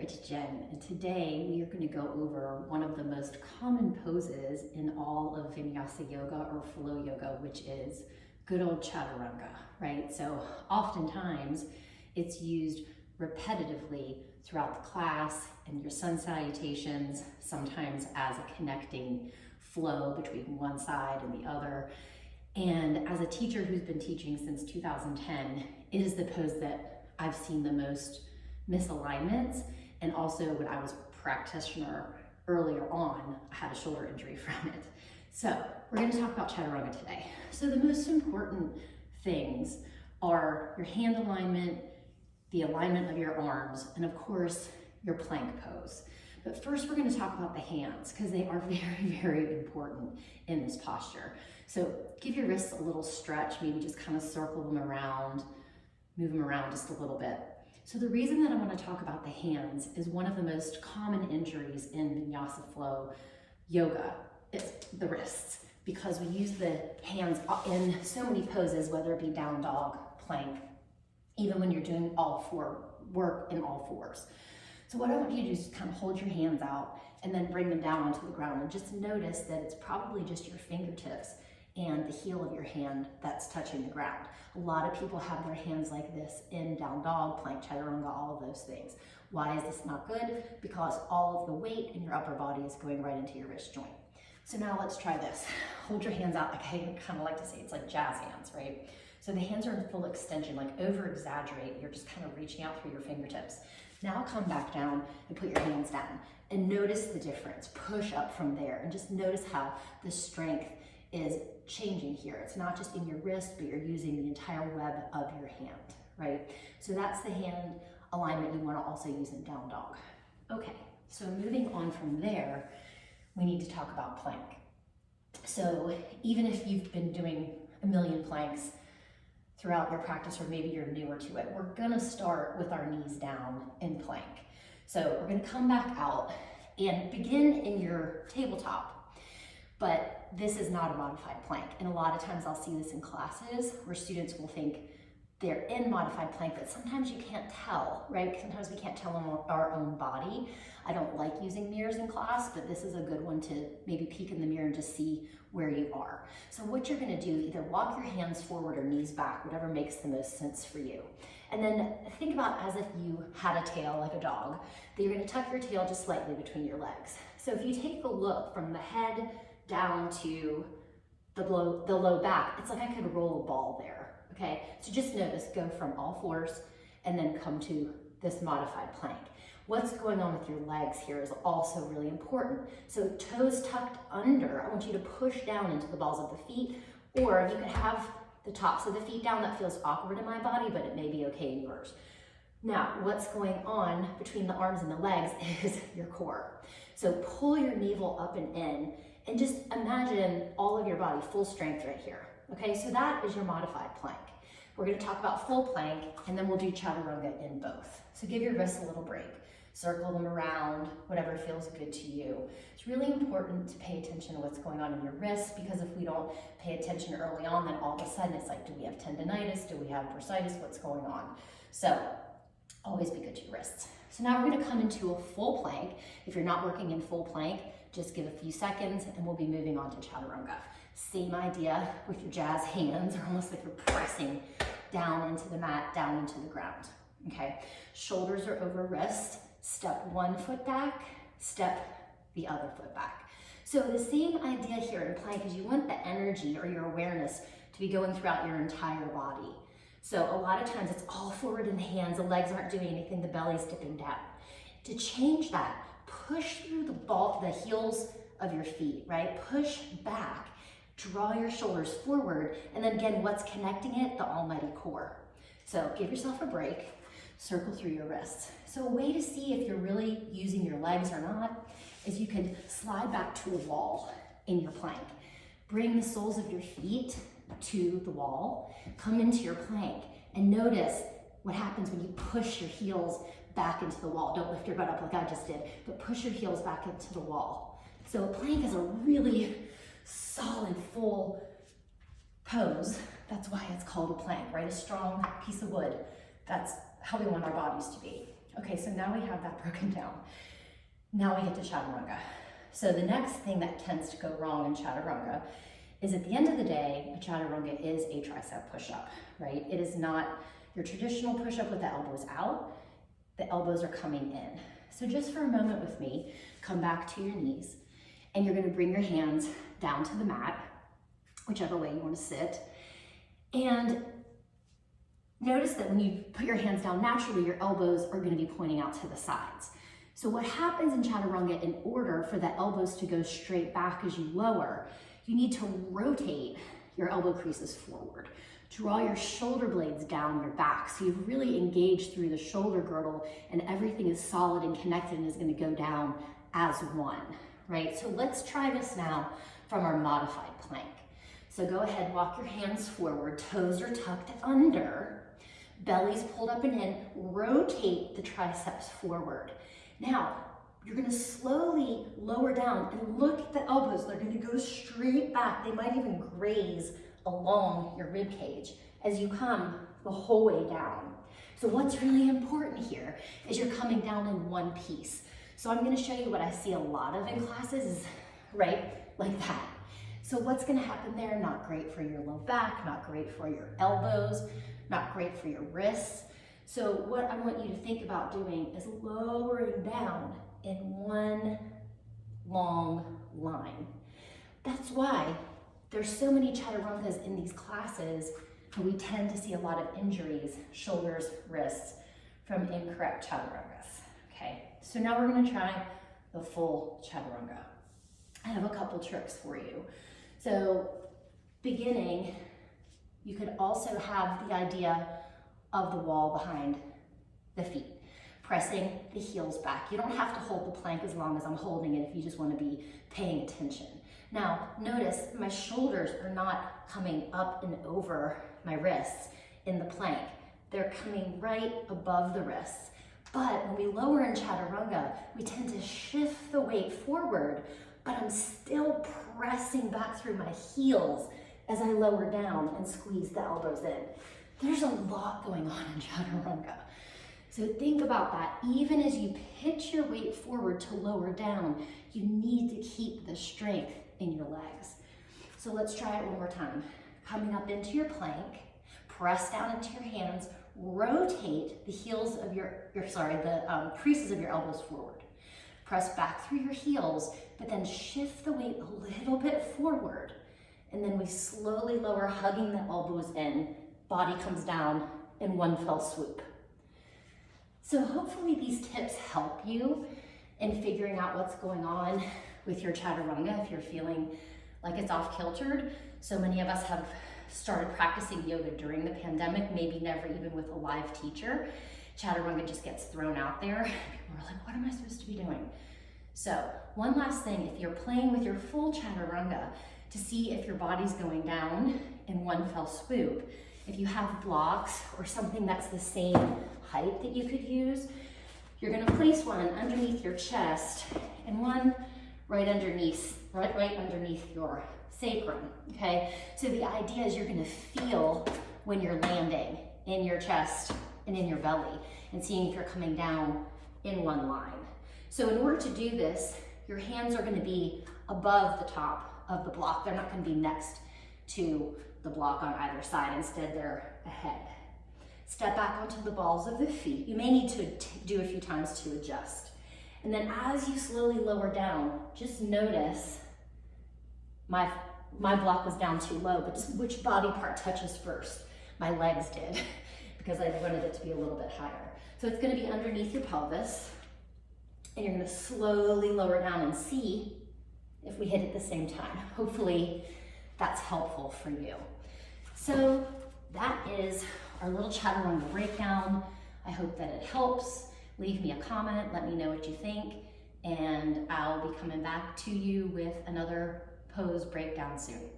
it's Jen, and today we are going to go over one of the most common poses in all of vinyasa yoga or flow yoga, which is good old Chaturanga, right? So oftentimes it's used repetitively throughout the class and your sun salutations, sometimes as a connecting flow between one side and the other. And as a teacher who's been teaching since 2010, it is the pose that I've seen the most misalignments, and also when I was a practitioner earlier on, I had a shoulder injury from it. So we're going to talk about Chaturanga today. So the most important things are your hand alignment, the alignment of your arms, and of course your plank pose. But first we're going to talk about the hands because they are very, very important in this posture. So give your wrists a little stretch, maybe just kind of circle them around, move them around just a little bit. So the reason that I want to talk about the hands is one of the most common injuries in vinyasa flow yoga is the wrists, because we use the hands in so many poses, whether it be down dog, plank, even when you're doing work in all fours. So what I want you to do is kind of hold your hands out and then bring them down onto the ground, and just notice that it's probably just your fingertips and the heel of your hand that's touching the ground. A lot of people have their hands like this in down dog, plank, chaturanga, all of those things. Why is this not good? Because all of the weight in your upper body is going right into your wrist joint. So now let's try this. Hold your hands out, like I kind of like to say, it's like jazz hands, right? So the hands are in full extension, like over exaggerate. You're just kind of reaching out through your fingertips. Now come back down and put your hands down and notice the difference. Push up from there and just notice how the strength is changing here. It's not just in your wrist, but you're using the entire web of your hand, right? So that's the hand alignment you want to also use in down dog. Okay, so moving on from there, we need to talk about plank. So even if you've been doing a million planks throughout your practice, or maybe you're newer to it, we're gonna start with our knees down in plank. So we're gonna come back out and begin in your tabletop. But this is not a modified plank. And a lot of times I'll see this in classes where students will think they're in modified plank, but sometimes you can't tell, right? Sometimes we can't tell in our own body. I don't like using mirrors in class, but this is a good one to maybe peek in the mirror and just see where you are. So what you're gonna do, either walk your hands forward or knees back, whatever makes the most sense for you. And then think about as if you had a tail like a dog, that you're gonna tuck your tail just slightly between your legs. So if you take a look from the head down to the low back, it's like I could roll a ball there, okay? So just notice, go from all fours and then come to this modified plank. What's going on with your legs here is also really important. So toes tucked under, I want you to push down into the balls of the feet, or you could have the tops of the feet down. That feels awkward in my body, but it may be okay in yours. Now, what's going on between the arms and the legs is your core. So pull your navel up and in, and just imagine all of your body, full strength right here. Okay, so that is your modified plank. We're gonna talk about full plank, and then we'll do Chaturanga in both. So give your wrists a little break. Circle them around, whatever feels good to you. It's really important to pay attention to what's going on in your wrists, because if we don't pay attention early on, then all of a sudden it's like, do we have tendonitis? Do we have bursitis? What's going on? So always be good to your wrists. So now we're gonna come into a full plank. If you're not working in full plank, just give a few seconds and we'll be moving on to Chaturanga. Same idea with your jazz hands, or almost like you're pressing down into the mat, down into the ground, okay? Shoulders are over wrists. Step one foot back, step the other foot back. So the same idea here in plank is you want the energy or your awareness to be going throughout your entire body. So a lot of times it's all forward in the hands, the legs aren't doing anything, the belly's dipping down. To change that, push through the heels of your feet, right? Push back, draw your shoulders forward, and then again, what's connecting it? The almighty core. So give yourself a break, circle through your wrists. So a way to see if you're really using your legs or not is you can slide back to a wall in your plank. Bring the soles of your feet to the wall, come into your plank, and notice what happens when you push your heels back into the wall. Don't lift your butt up like I just did, but push your heels back into the wall. So a plank is a really solid, full pose. That's why it's called a plank, right? A strong piece of wood. That's how we want our bodies to be. Okay, so now we have that broken down. Now we get to Chaturanga. So the next thing that tends to go wrong in Chaturanga is at the end of the day, a Chaturanga is a tricep push-up, right? It is not your traditional push-up with the elbows out. The elbows are coming in. So just for a moment with me, come back to your knees, and you're gonna bring your hands down to the mat, whichever way you wanna sit. And notice that when you put your hands down, naturally your elbows are gonna be pointing out to the sides. So what happens in Chaturanga, in order for the elbows to go straight back as you lower, you need to rotate your elbow creases forward. Draw your shoulder blades down your back so you've really engaged through the shoulder girdle and everything is solid and connected and is gonna go down as one, right? So let's try this now from our modified plank. So go ahead, walk your hands forward, toes are tucked under, belly's pulled up and in, rotate the triceps forward. Now, you're gonna slowly lower down and look at the elbows. They're gonna go straight back. They might even graze along your rib cage as you come the whole way down. So what's really important here is you're coming down in one piece. So I'm gonna show you what I see a lot of in classes is right like that. So what's gonna happen there? Not great for your low back, not great for your elbows, not great for your wrists. So what I want you to think about doing is lowering down in one long line. That's why there's so many Chaturangas in these classes, and we tend to see a lot of injuries, shoulders, wrists, from incorrect Chaturangas. Okay, so now we're gonna try the full Chaturanga. I have a couple tricks for you. So beginning, you could also have the idea of the wall behind the feet, pressing the heels back. You don't have to hold the plank as long as I'm holding it if you just want to be paying attention. Now, notice my shoulders are not coming up and over my wrists in the plank. They're coming right above the wrists. But when we lower in Chaturanga, we tend to shift the weight forward, but I'm still pressing back through my heels as I lower down and squeeze the elbows in. There's a lot going on in Chaturanga. So think about that. Even as you pitch your weight forward to lower down, you need to keep the strength in your legs. So let's try it one more time. Coming up into your plank, press down into your hands, rotate the heels of the creases of your elbows forward. Press back through your heels, but then shift the weight a little bit forward. And then we slowly lower, hugging the elbows in. Body comes down in one fell swoop. So hopefully these tips help you in figuring out what's going on with your Chaturanga if you're feeling like it's off kiltered. So many of us have started practicing yoga during the pandemic, maybe never even with a live teacher. Chaturanga just gets thrown out there. People are like, what am I supposed to be doing? So one last thing, if you're playing with your full Chaturanga to see if your body's going down in one fell swoop, if you have blocks or something that's the same height that you could use, you're gonna place one underneath your chest and one right underneath your sacrum, okay? So the idea is you're gonna feel when you're landing in your chest and in your belly and seeing if you're coming down in one line. So in order to do this, your hands are gonna be above the top of the block. They're not gonna be next to the block on either side. Instead, they're ahead. Step back onto the balls of the feet. You may need to do a few times to adjust. And then as you slowly lower down, just notice my block was down too low, but just which body part touches first? My legs did, because I wanted it to be a little bit higher. So it's gonna be underneath your pelvis, and you're gonna slowly lower down and see if we hit at the same time. Hopefully that's helpful for you. So that is our little Chaturanga breakdown. I hope that it helps. Leave me a comment, let me know what you think, and I'll be coming back to you with another pose breakdown soon.